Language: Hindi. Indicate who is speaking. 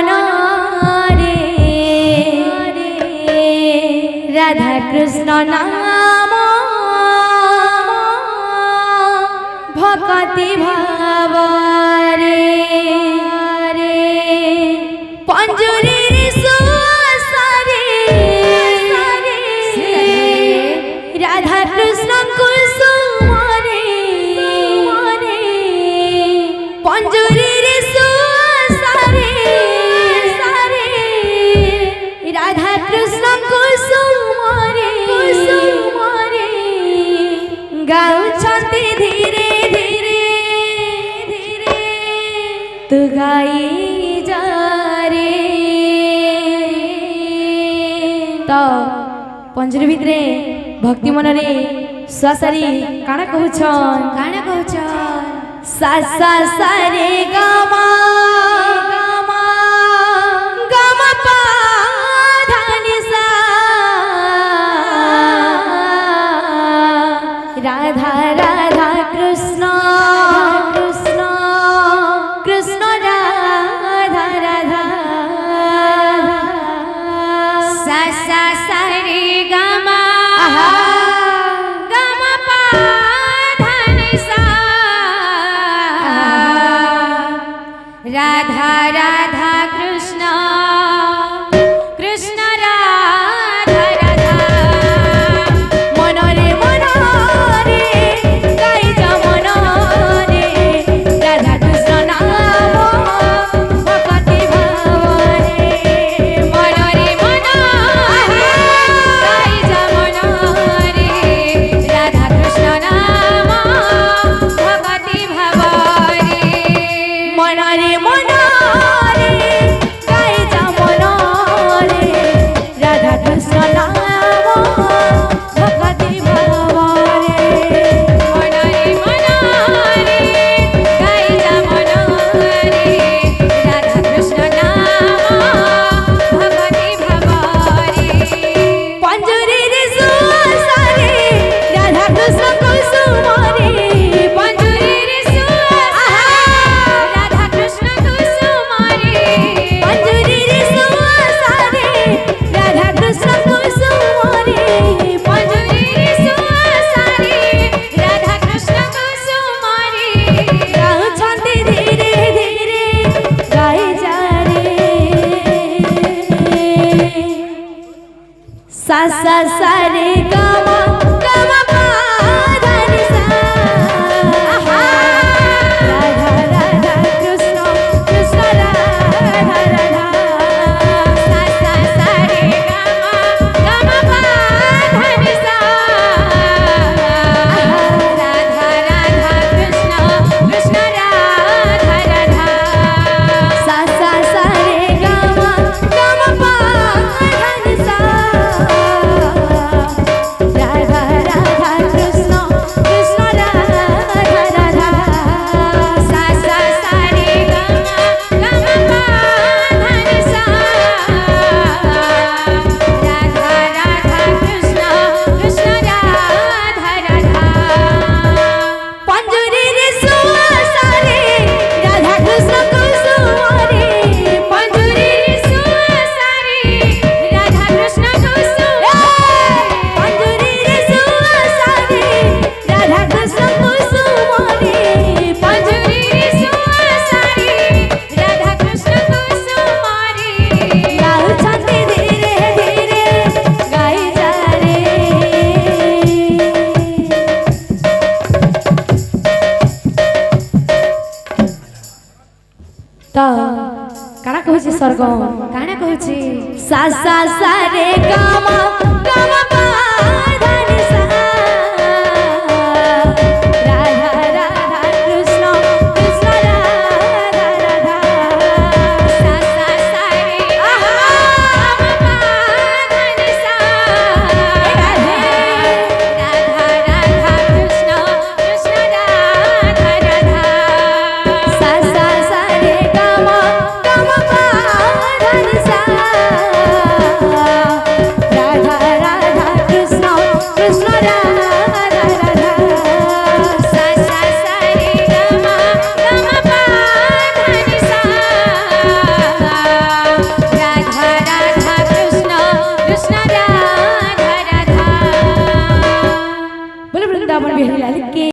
Speaker 1: मन रे राधा कृष्ण नाम भक्ति भाव रे पंजुरी राधा कृष्ण कुसुम रे पंजुरी रे सुसारे राधा कृष्ण कुसुम रे गाउछन्ति धीरे धीरे तू गाई जा रे तो पंजुरी भितरे भक्ति मन रे सासारी काना कहउछन सा सा सा रे गा मा पा धा नि सा राधा राधा कृष्ण कृष्ण राधा राधा सा सा सा रे गा मा राधा राधा कृष्ण कृष्ण राधा राधा मन रे गाई जा मन रे राधा कृष्ण नाम भक्ति भाव रे मन गाई जा मन रे राधा कृष्ण नाम भक्ति भाव रे मन रे सा सा सा रे गा मा पा धा नि सा राधा राधा कृष्ण कृष्ण राधा राधा सा सा सा रे गा मा पा धा नि सा राधा राधा कृष्ण कृष्ण राधा राधा सा सा सा रे गा मा पा धा नि सा तो काना कहूची स्वर्ग काना कहूची सा सा सा रे गा मा पा धा नि सा राधा राधा कृष्ण कृष्ण राधा राधा सा सा सा रे गा मा पा धा नि सा राधा राधा कृष्ण कृष्ण राधा राधा सा सा सा रे गा मा पा धा नि सा राधा राधा कृष्ण आपण भेटीला